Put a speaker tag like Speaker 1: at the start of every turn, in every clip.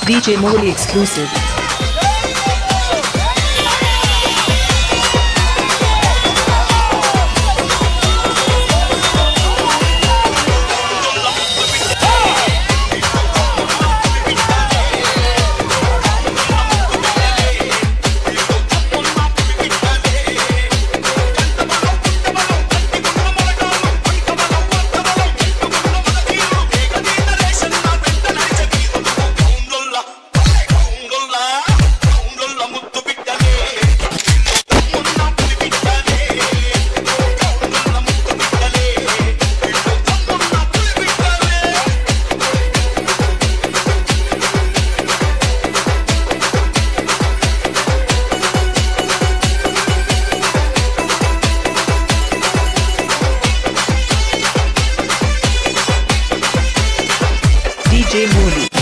Speaker 1: DJ Moli exclusive. DJ Moli.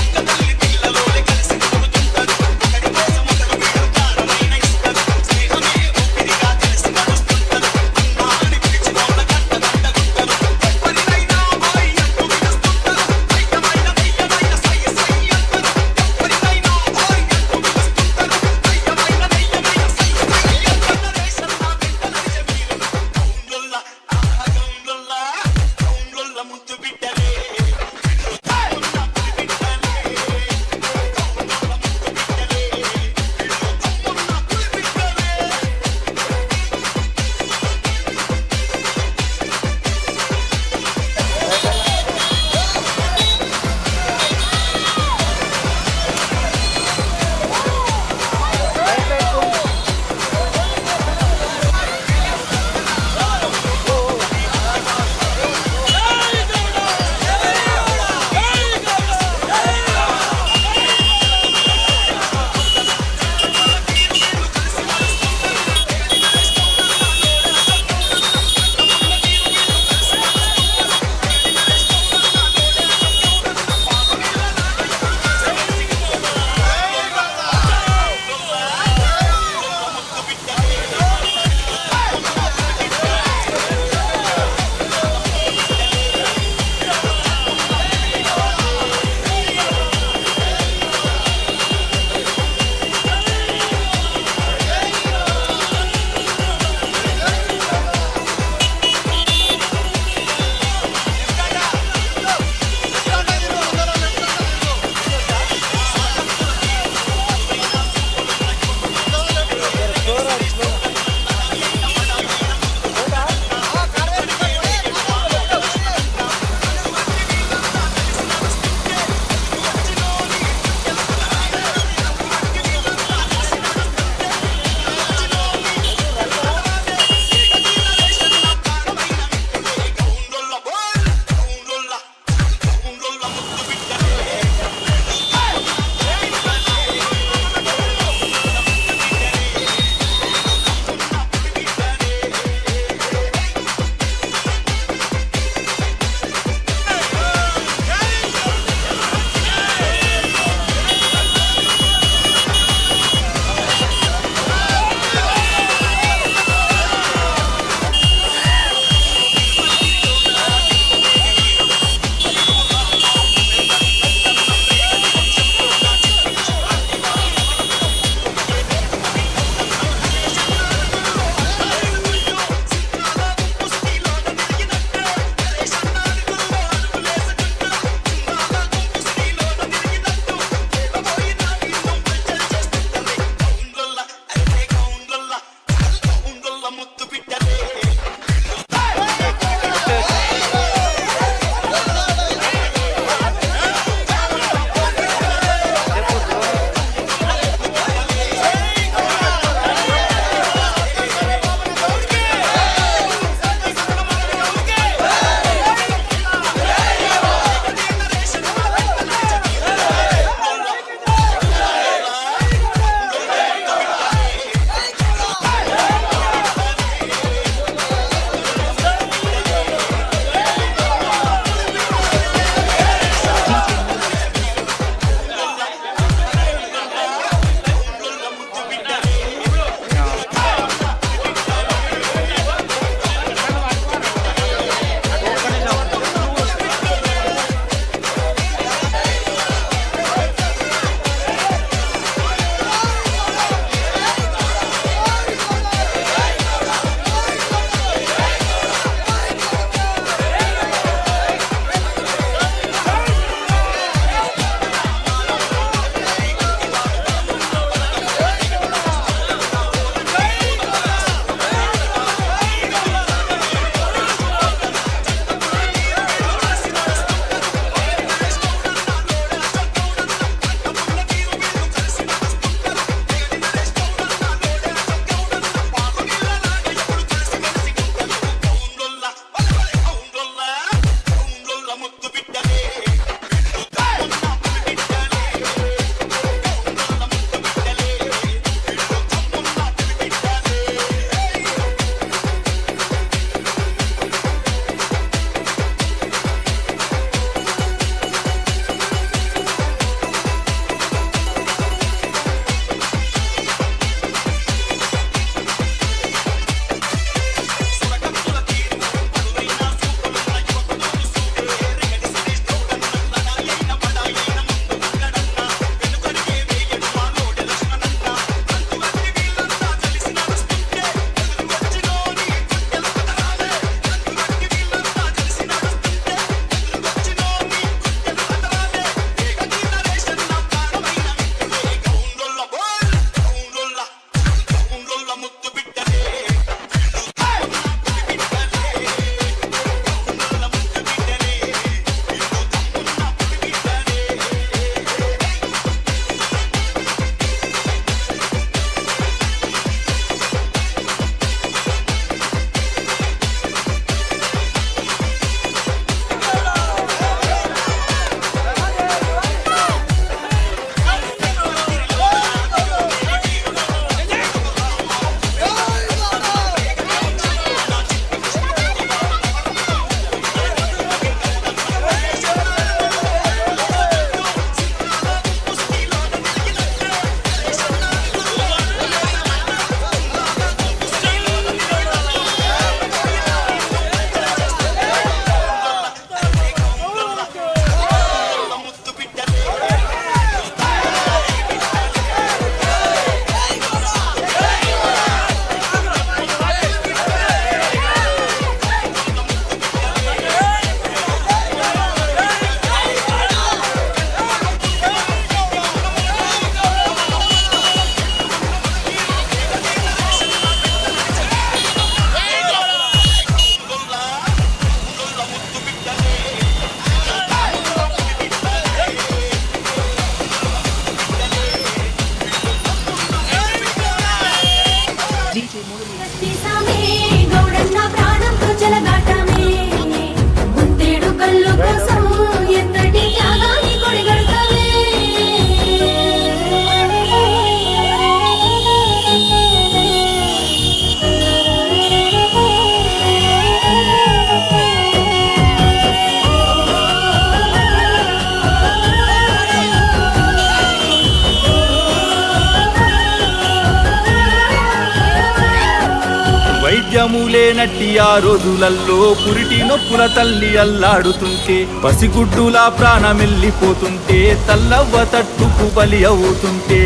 Speaker 2: వైద్యము లేనట్టి ఆ రోజులల్లో పురిటి నొప్పుల తల్లి అల్లాడుతుంటే పసిగుడ్డులా ప్రాణమెల్లిపోతుంటే తల్లవ్వ తట్టుకు బలి అవుతుంటే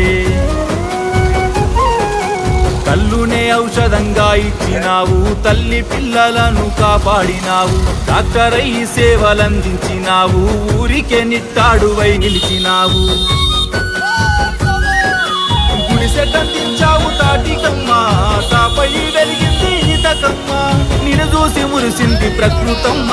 Speaker 2: కల్లునే ఔషధంగా ఇచ్చినావు తల్లి పిల్లలను కాపాడినావు డాక్టర్ అయి సేవలందించినావు ఊరికే నిట్టాడువై నిలిచినావు గుడిసె కట్టించావు తాటికమ్మ తాపై వెలిగింది ఈతకమ్మ నిన్ను చూసి మురిసింది ప్రకృతమ్మ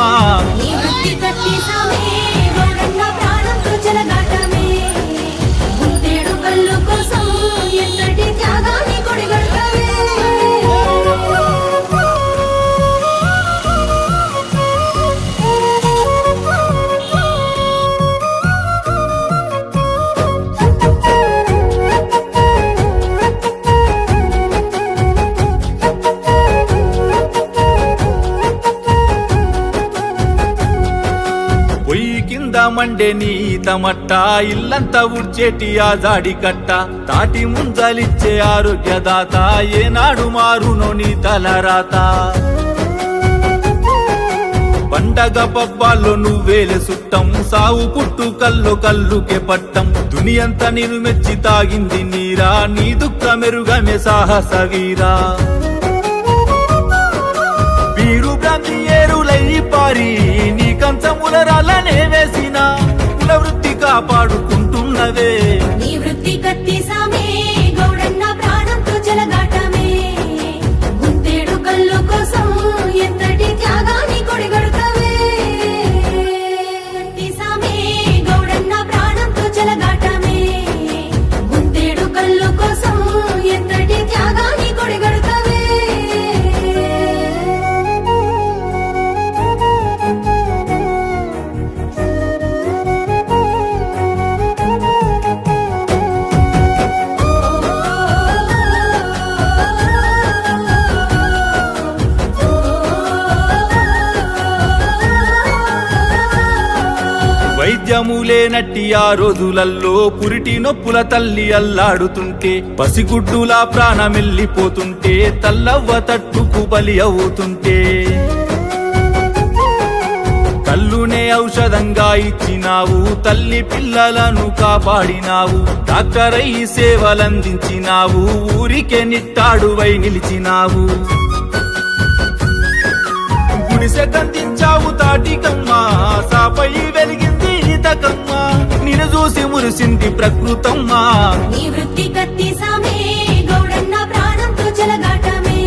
Speaker 2: మండే నీతమట్ట ఇల్లంతా ఉడ్చేటి ఆ జాడి కట్ట తాటి ముంజలిచ్చే ఆరోగ్యదాత ఏనాడు మారునో నీ తలరాత పండగ పబ్బాల్లో నువ్వేలే సుట్టం సావు పుట్టు కల్లుకే పట్టం దునియంతా నిన్ను మెచ్చి తాగింది నీరా నీ దుఃఖ మెరుగమే సాహస వీరా వీరు భ్రాంతి ఏరులై పారి నీ కంచముల రాళ్ళనే వేసిన కుల వృత్తి కాపాడుకుంటున్నవే
Speaker 3: నీ వృత్తి కత్తి సామే గౌడన్న ప్రాణంతో చెలగాటమే గుంతేడు కల్లు కోసం ఎంతటి త్యాగాన్ని కొడిగడుతవే కత్తి సామే గౌడన్న ప్రాణంతో చెలగాటమే గుంతేడు కల్లు కోసం ఎంతటి త్యాగాన్ని కొడిగడుతవే
Speaker 2: వైద్యము లేనట్టి ఆ రోజులల్లో పురిటి నొప్పుల తల్లి అల్లాడుతుంటే పసిగుడ్డులా ప్రాణమెల్లిపోతుంటే తల్లవ్వ తట్టుకు బలి అవుతుంటే కల్లునే ఔషధంగా ఇచ్చినావు తల్లి పిల్లలను కాపాడినావు డాక్టర్ అయి సేవలందించినావు ఊరికే నిట్టాడువై నిలిచినావు గుడిసె కందించావు తాటికమ్మ సాపై వెలిగింది ఈతకమ్మ నిన్ను చూసి మురిసింది ప్రకృతమ్మ
Speaker 3: నీ వృత్తి కత్తి సామే గౌడన్న ప్రాణంతో చెలగాటమే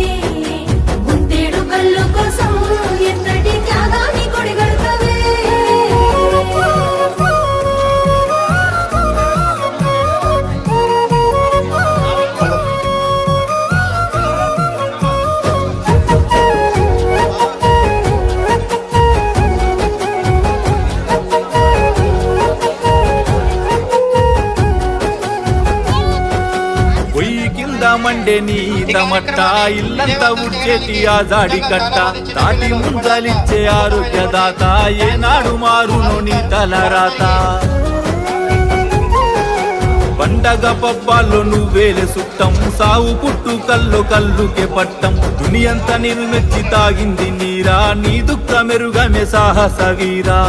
Speaker 3: గుంతేడు కల్లు కోసం ఎంతటి త్యాగాన్ని కొడిగడుతవే
Speaker 2: మండే నీతమట్ట ఇల్లంతా ఉడ్చేటి ఆ జాడి కట్ట తాటి ముంజలిచ్చే ఆరోగ్యదాత ఏనాడు మారునో నీ తలరాత పండగ పబ్బాల్లో నువ్వేలే సుట్టం సావు పుట్టు కల్లుకే పట్టం దునియంతా నిన్ను మెచ్చి తాగింది నీరా నీ దుఃఖ మెరుగమే సాహస వీరా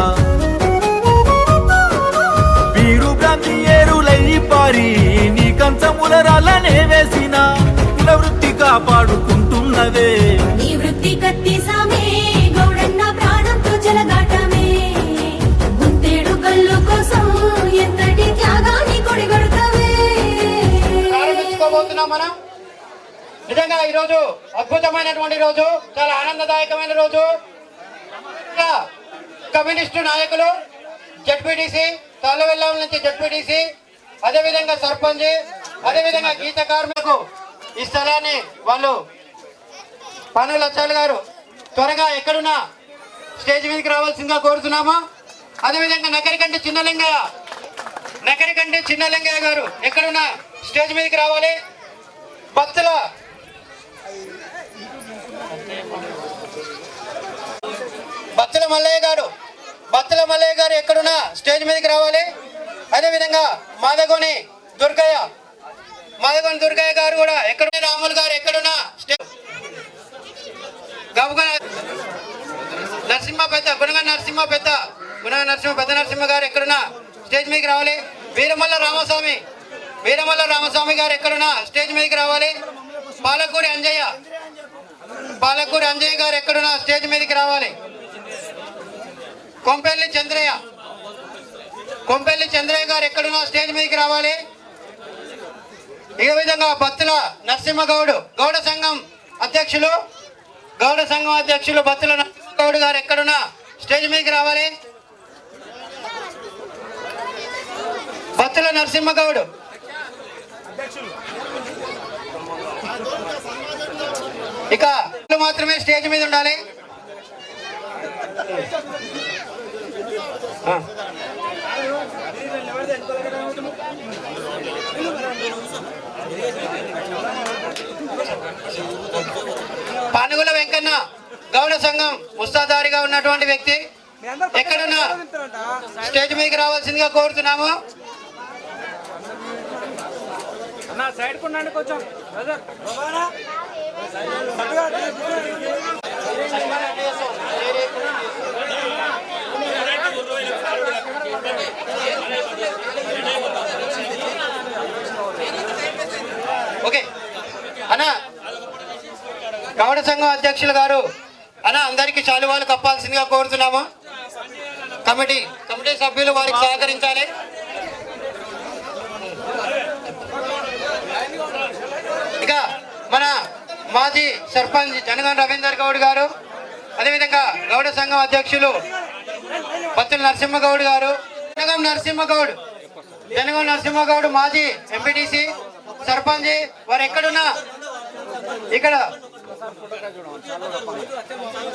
Speaker 2: వీరు భ్రాంతి ఏరులై పారి నీ కంచముల రాళ్ళనే వేసిన కుల వృత్తి కాపాడుకుంటున్నవే
Speaker 3: నీ వృత్తి కత్తి సామే గౌడన్న ప్రాణంతో చెలగాటమే గుంతేడు కల్లు కోసం ఎంతటి త్యాగాన్ని కొడిగడుతవే
Speaker 4: ప్రారంభించుకోబోతున్నాం మనం. నిజంగా ఈరోజు అద్భుతమైనటువంటి రోజు, చాలా ఆనందదాయకమైన రోజు. కమ్యూనిస్టు నాయకులు జడ్పీటీసీ తాళ్ళవెల్లం నుంచి జడ్పీటీసీ, అదేవిధంగా సర్పంచ్, అదేవిధంగా గీత కార్మికు ఈ స్థలాన్ని వాళ్ళు పన్నుల లచ్చాలు గారు త్వరగా ఎక్కడున్నా స్టేజ్ మీదకి రావాల్సిందిగా కోరుతున్నాము. అదేవిధంగా నకరికంటి చిన్నలింగయ్య గారు ఎక్కడున్నా స్టేజ్ మీదకి రావాలి. బత్తుల మల్లయ్య గారు ఎక్కడున్నా స్టేజ్ మీదకి రావాలి. అదేవిధంగా మాదగోని దుర్గయ్య గారు కూడా ఎక్కడ, రాములు గారు ఎక్కడున్నా గబుగన నరసింహ పెద్ద గుణగ నరసింహ పెద్ద నరసింహ గారు ఎక్కడున్నా స్టేజ్ మీదకి రావాలి. వీరమల్ల రామస్వామి గారు ఎక్కడున్నా స్టేజ్ మీదకి రావాలి. పాలకూరి అంజయ్య గారు ఎక్కడున్నా స్టేజ్ మీదకి రావాలి. కొంపెల్లి చంద్రయ్య గారు ఎక్కడున్నా స్టేజ్ మీదకి రావాలి. ఈ విధంగా బత్తుల నరసింహగౌడ్ గౌడ సంఘం అధ్యక్షులు బత్తుల నరసింహగౌడ్ గారు ఎక్కడున్నా స్టేజ్ మీదకి రావాలి. బత్తుల నరసింహగౌడ్ ఇక మాత్రమే స్టేజ్ మీద ఉండాలి. పానుగుల వెంకన్న గౌడ సంఘం ఉస్తాదారిగా ఉన్నటువంటి వ్యక్తి ఎక్కడున్నా స్టేజ్ మీదకి రావాల్సిందిగా కోరుతున్నాము. ఓకే అన్న గౌడ సంఘం అధ్యక్షులు గారు అన్న అందరికీ శాలువాలు కప్పాల్సిందిగా కోరుతున్నాము. కమిటీ సభ్యులు వారికి సహకరించాలి. ఇక మన మాజీ సర్పంచ్ జనగాం రవీందర్ గౌడ్ గారు, అదేవిధంగా గౌడ సంఘం అధ్యక్షులు బత్తుల నరసింహగౌడ్ గారు, జనగాం నరసింహగౌడ్ మాజీ ఎంపీటీసీ సర్పంచ్ వారు ఎక్కడున్నా ఇక్కడ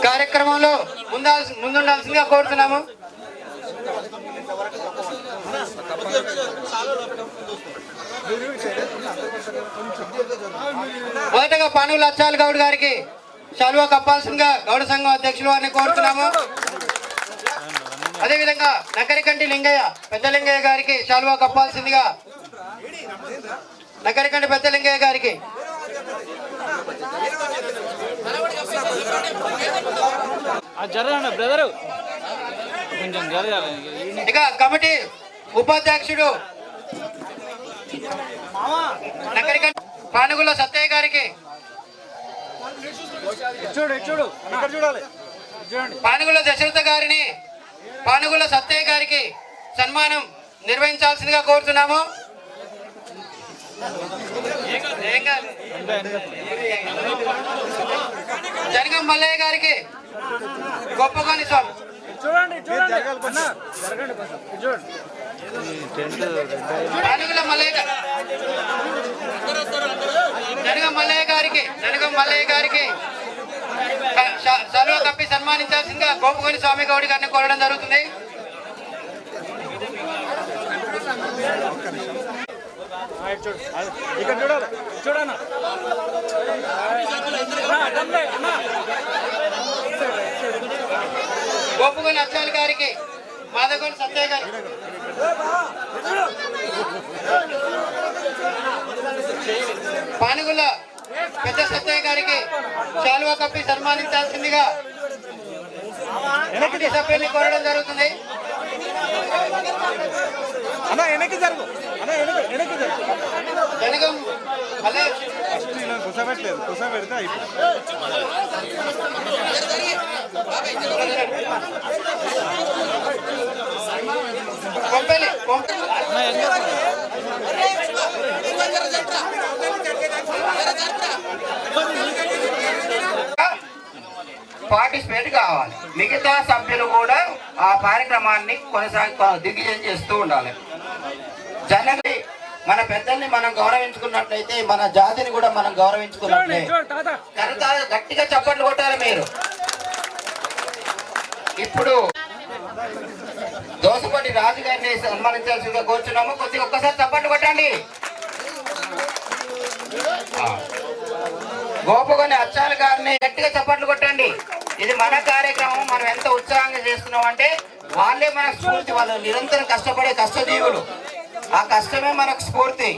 Speaker 4: కార్యక్రమంలో ముందుండాల్సిందిగా కోరుతున్నాము. మొదటగా పానుగుల అచ్చాల్ గౌడ్ గారికి శాలువా కప్పాల్సిందిగా గౌడ సంఘం అధ్యక్షులు వారిని కోరుతున్నాము. అదేవిధంగా నకరికంటి పెద్ద లింగయ్య గారికి శాలువా కప్పాల్సిందిగా నకరికంటి పెద్ద లింగయ్య గారికి. ఇక కమిటీ ఉపాధ్యక్షుడు నకరికంటి పానుగుల సత్తయ్య గారికి, పానుగుల దశరథ గారిని పానుగుల సత్తయ్య గారికి సన్మానం నిర్వహించాల్సిందిగా కోరుతున్నాము. జనగం మల్లయ్య గారికి గొప్పగోని స్వామి, పానుగుల జనగం మల్లయ్య గారికి సర్వ కప్పి సన్మానించాల్సిందిగా గోపగోని స్వామి గౌడి గారిని కోరడం జరుగుతుంది. గోపగోని అచ్చాల్ గారికి మాధవగోని సత్య గారి, పానుగుల పెద్ద సత్య గారికి శాలువా కప్పి సన్మానించాల్సిందిగా కమిటీ సభ్యుల్ని కోరడం జరుగుతుంది. జనగం
Speaker 5: పార్టిసిపేట్ కావాలి. మిగతా సభ్యులు కూడా ఆ కార్యక్రమాన్ని దిగ్విజయం చేస్తూ ఉండాలి. జనగలి మన పెద్దల్ని మనం గౌరవించుకున్నట్లయితే మన జాతిని కూడా మనం గౌరవించుకున్నట్లే. గట్టిగా చప్పట్లు కొట్టాలి మీరు. ఇప్పుడు దోసపల్లి రాజు గారిని సన్మానించాల్సిందిగా కోరుచున్నాము. కొద్దిగా ఒక్కసారి చప్పట్లు కొట్టండి. గోపగోని అచ్చాల గారిని గట్టిగా చప్పట్లు కొట్టండి. ఇది మన కార్యక్రమం. మనం ఎంత ఉత్సాహంగా చేస్తున్నాం అంటే వాళ్ళే మనకు స్ఫూర్తి. వాళ్ళు నిరంతరం కష్టపడే కష్టజీవులు. ఆ కష్టమే మనకు స్ఫూర్తి.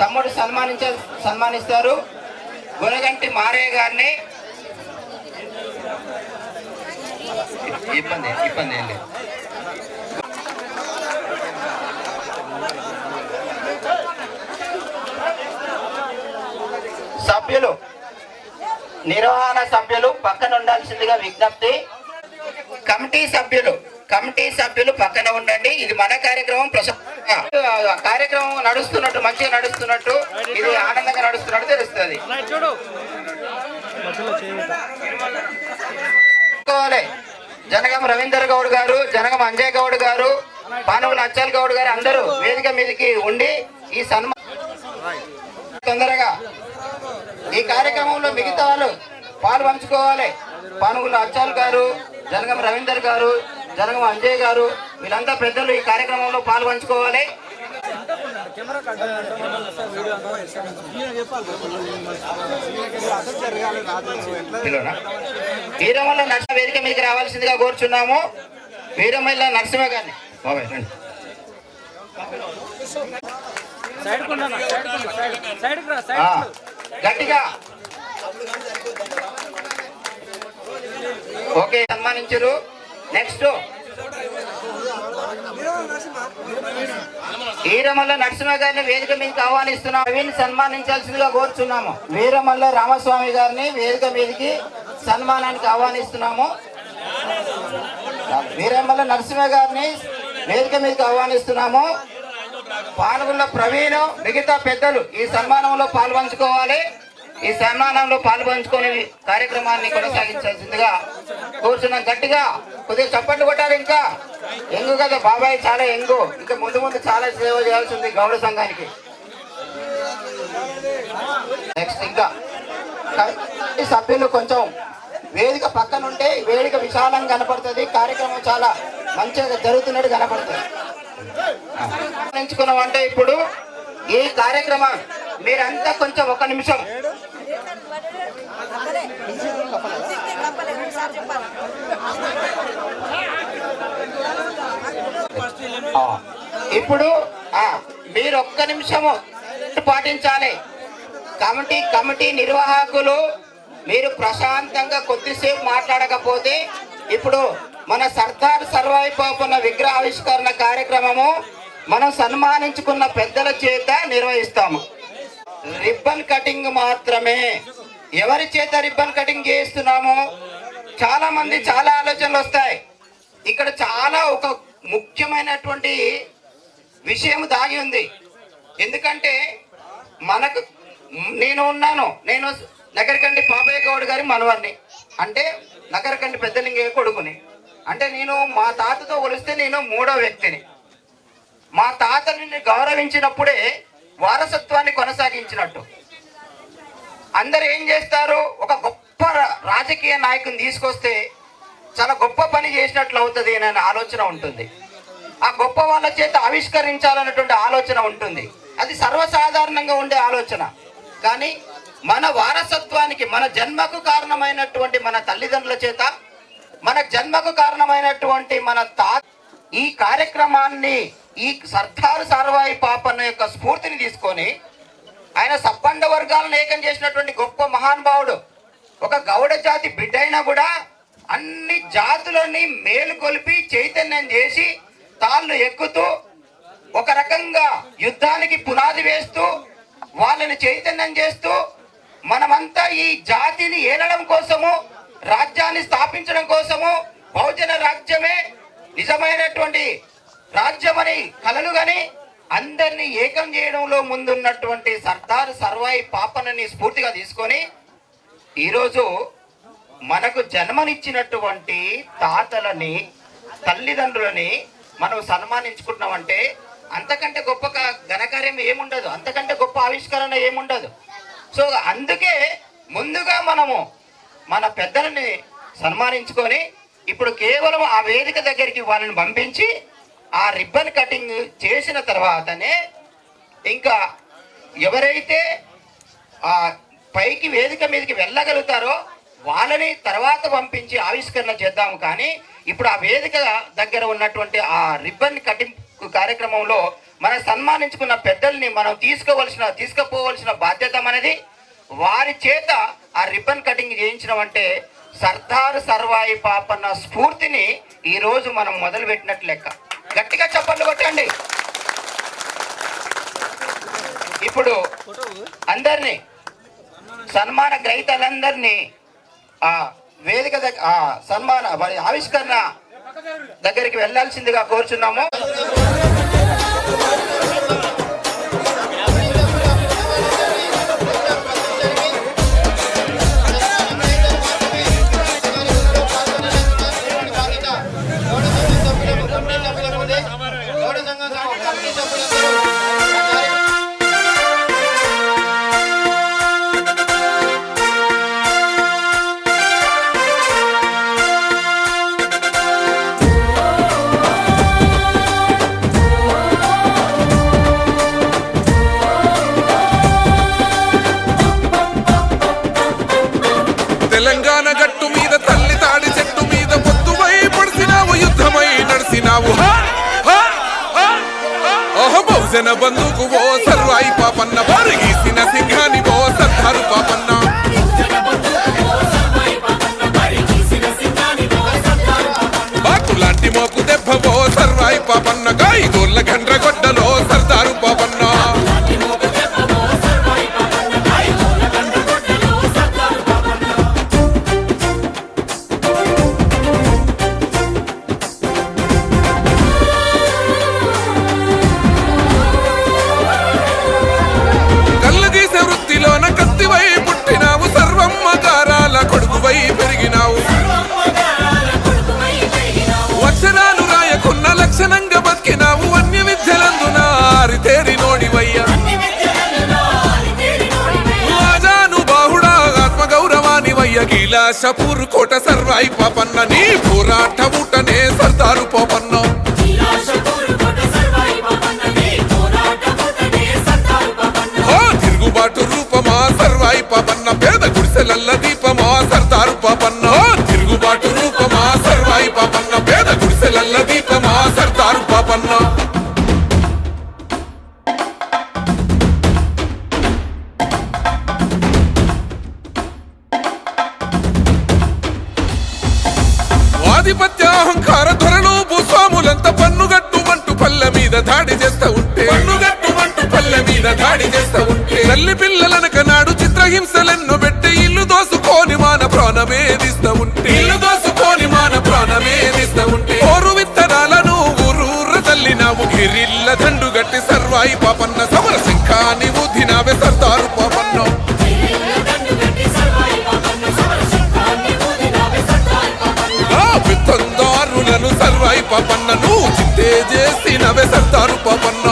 Speaker 5: తమ్ముడు సన్మానిస్తారు. గుణగంటి మారయ్య గారిని ఇబ్బంది ఏం లేదు. సభ్యులు, నిర్వహణ సభ్యులు పక్కన ఉండాల్సిందిగా విజ్ఞప్తి. కమిటీ సభ్యులు పక్కన ఉండండి. ఇది మన కార్యక్రమం. కార్యక్రమం నడుస్తున్నట్టు, మంచిగా నడుస్తున్నట్టు, ఇది ఆనందంగా నడుస్తున్నట్టు తెలుస్తుంది. జనగం రవీందర్ గౌడ్ గారు, జనగం అంజయ్ గౌడ్ గారు, పానుగుల అచ్చల్ గౌడ్ గారు అందరూ వేదిక మీదకి ఉండి ఈ తొందరగా ఈ కార్యక్రమంలో మిగతా వాళ్ళు పాలు పంచుకోవాలి. పానుగుల అచ్చాల్ గారు, జనగం రవీందర్ గారు, జనగం అంజయ్ గారు, వీళ్ళంతా పెద్దలు ఈ కార్యక్రమంలో పాలు పంచుకోవాలి. వీరమల్ల నరసింహ వేదిక మీదకి రావాల్సిందిగా కోరుచున్నాము. వీరమల్ల నరసింహ గారిని బాబాయ్ రండి. గట్టిగా ఓకే, సన్మానించరు. నెక్స్ట్ వీరమల్ల నరసింహ గారిని వేదిక మీదకి ఆహ్వానిస్తున్నాం. వీరిని సన్మానించాల్సిందిగా కోరుచున్నాము. వీరమల్ల రామస్వామి గారిని వేదిక మీదకి సన్మానానికి ఆహ్వానిస్తున్నాము. వీరమల్ల నరసింహ గారిని వేదిక మీదకి ఆహ్వానిస్తున్నాము. పాల్గొన్న ప్రవీణ్, మిగతా పెద్దలు ఈ సన్మానంలో పాల్పంచుకోవాలి. ఈ సన్మానంలో పాల్పంచుకొని కార్యక్రమాన్ని కొనసాగించాల్సిందిగా కూర్చున్నాం. గట్టిగా కొద్దిగా చప్పట్లు కొట్టాలి. ఇంకా ఎంగు కదా బాబాయ్, చాలా ఎంగు. ఇంకా ముందు చాలా సేవ చేయాల్సి ఉంది గౌడ సంఘానికి. నెక్స్ట్ ఇంకా సభ్యులు కొంచెం వేదిక పక్కన ఉంటే వేదిక విశాలంగా కనపడుతుంది. కార్యక్రమం చాలా మంచిగా జరుగుతున్నట్టు కనపడుతుంది. ఎంచుకున్నామంటే ఇప్పుడు ఈ కార్యక్రమం మీరంతా కొంచెం ఒక నిమిషం ఇప్పుడు మీరు ఒక్క నిమిషము పాటించాలి. కమిటీ నిర్వాహకులు మీరు ప్రశాంతంగా కొద్దిసేపు మాట్లాడకపోతే ఇప్పుడు మన సర్దార్ సర్వాయి పాపన్న విగ్రహావిష్కరణ కార్యక్రమము మనం సన్మానించుకున్న పెద్దల చేత నిర్వహిస్తాము. రిబ్బన్ కటింగ్ మాత్రమే. ఎవరి చేత రిబ్బన్ కటింగ్ చేస్తున్నాము? చాలా మంది చాలా ఆలోచనలు వస్తాయి. ఇక్కడ చాలా ఒక ముఖ్యమైనటువంటి విషయం దాగి ఉంది. ఎందుకంటే మనకు నేను నగరకండి పాపయ్య గౌడ్ గారి మనవారిని, అంటే నగరకండి పెద్దలింగయ్య కొడుకుని. అంటే నేను మా తాతతో కొలిస్తే నేను 3వ వ్యక్తిని. మా తాతని గౌరవించినప్పుడే వారసత్వాన్ని కొనసాగించినట్టు. అందరు ఏం చేస్తారు? ఒక గొప్ప రాజకీయ నాయకుని తీసుకొస్తే చాలా గొప్ప పని చేసినట్లు అవుతుంది అనే ఆలోచన ఉంటుంది. ఆ గొప్ప వాళ్ళ చేత ఆవిష్కరించాలన్నటువంటి ఆలోచన ఉంటుంది. అది సర్వసాధారణంగా ఉండే ఆలోచన. కానీ మన వారసత్వానికి, మన జన్మకు కారణమైనటువంటి మన తల్లిదండ్రుల చేత, మన జన్మకు కారణమైనటువంటి మన ఈ కార్యక్రమాన్ని, ఈ సర్దార్ సర్వాయి పాపన్న యొక్క స్ఫూర్తిని తీసుకొని ఆయన సబ్బండ వర్గాలను ఏకం చేసినటువంటి గొప్ప మహానుభావుడు. ఒక గౌడ జాతి బిడ్డ అయినా కూడా అన్ని జాతులని మేలుకొల్పి చైతన్యం చేసి తాళ్ళు ఎక్కుతూ ఒక రకంగా యుద్ధానికి పునాది వేస్తూ వాళ్ళని చైతన్యం చేస్తూ మనమంతా ఈ జాతిని ఏలడం కోసము, రాజ్యాన్ని స్థాపించడం కోసము, బహుజన రాజ్యమే నిజమైనటువంటి రాజ్యమని కలలుగని అందరినీ ఏకం చేయడంలో ముందున్నటువంటి సర్దార్ సర్వాయి పాపన్నని స్ఫూర్తిగా తీసుకొని ఈరోజు మనకు జన్మనిచ్చినటువంటి తాతలని, తల్లిదండ్రులని మనం సన్మానించుకుంటున్నామంటే అంతకంటే గొప్ప ఘనకార్యం ఏముండదు, అంతకంటే గొప్ప ఆవిష్కరణ ఏముండదు. సో అందుకే ముందుగా మనము మన పెద్దలని సన్మానించుకొని ఇప్పుడు కేవలం ఆ వేదిక దగ్గరికి వాళ్ళని పంపించి ఆ రిబ్బన్ కటింగ్ చేసిన తర్వాతనే ఇంకా ఎవరైతే ఆ పైకి వేదిక మీదకి వెళ్ళగలుగుతారో వాళ్ళని తర్వాత పంపించి ఆవిష్కరణ చేద్దాము. కానీ ఇప్పుడు ఆ వేదిక దగ్గర ఉన్నటువంటి ఆ రిబ్బన్ కటింగ్ కార్యక్రమంలో మనం సన్మానించుకున్న పెద్దల్ని మనం తీసుకుపోవలసిన బాధ్యత అనేది వారి చేత ఆ రిబ్బన్ కటింగ్ చేయించడం అంటే సర్దార్ సర్వాయి పాపన్న స్ఫూర్తిని ఈ రోజు మనం మొదలు పెట్టినట్లు లెక్క. గట్టిగా చప్పట్లు కొట్టండి. ఇప్పుడు అందరినీ సన్మాన గ్రహీతలందరినీ ఆ వేదిక సన్మాన ఆవిష్కరణ దగ్గరికి వెళ్ళాల్సిందిగా కోరుచున్నాము.
Speaker 6: తెలంగాణ గట్టు మీద తల్లి తాడి చెట్టు మీద పొత్తువై పొడిసినావు, యుద్ధమై నడిసినావు. బహుజన బంధుకు ఓ సర్వాయి పాపన్న, పరిగీసిన సింహాని ఓ సర్దారు పాపన్న. బాకులాంటి మోకు దెబ్బ ఓ సర్వాయి పాపన్న, గాయదోళ్ళ గండ్రగొడ్డలో సర్దారు పాపన్న. అక్షరాలు రాయకున్న లక్షణంగా బతికినావు, అన్య విద్యలందున ఆరితేరి నోడివయ్యా. రాజాను బాహుడా ఆత్మగౌరవానివయ్య, కైలాసపూర్ కోట సర్వాయి పాపన్న, నీ పోరాట ఊటనే సర్దారు పాపన్న. తిరుగుబాటు రూపమా సర్వాయి పాపన్న, పేద గుడిసెలల్ల దీపమా సర్దారు పాపన్న. తిరుగుబాటు రూపమా సర్వాయి పాపన్న, పేద గుడిసెలల్ల దీపమా సర్దారు పాపన్న. ఆధిపత్య అహంకార ధరలు భూస్వాములంతా పన్నుగట్టుమంటూ పల్లె మీద దాడి చేస్తా ఉంటే, పన్నుగట్టుమంటూ పల్లె మీద దాడి చేస్తా ఉంటే, తల్లి పిల్లలనక నాడు చిత్రహింసలెన్నో పెట్టి ఇల్లు దోసుకొని మాన ప్రాణమేదిస్తా ఉంటే, ఇల్లు దోసుకొని మాన ప్రాణమేదిస్తా ఉంటే, ఓరు విత్తనాలను ఊరూర తల్లినావు, గిరిల్ల దండు గట్టి సర్వాయి పాపన్న, సమర శంఖాని ఊదినావే సర్దారు పాపన్న. పిత్తందారులను సర్వాయి పాపన్న, నువ్వు చింతే చేసినవే సర్దారు పాపన్న.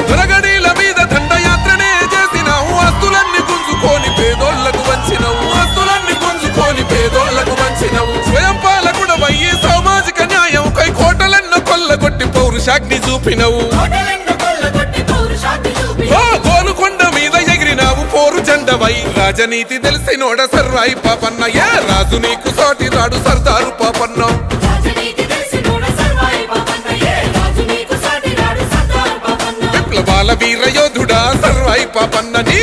Speaker 6: దొరగడీల మీద దండయాత్రనే చేసినావు, ఆస్తులన్నీ గుంజుకొని పేదోళ్లకు వంచినవు, ఆస్తులన్నీ గుంజుకొని పేదోళ్లకు వంచినవు. స్వయం పాలకుడవయ్యి సామాజిక న్యాయం కై కోటలెన్నో కొల్లగొట్టి పౌరుషాగ్ని చూపినవు. గోలుకొండ మీద ఎగిరినావు పోరు జెండవై, రాజనీతి తెలిసినోడ సర్వాయి పాపన్న, ఏ రాజు నీకు సాటి రాడు సర్దారు పాపన్న. విప్లవాల వీర యోధుడా సర్వాయి పాపన్న, నీ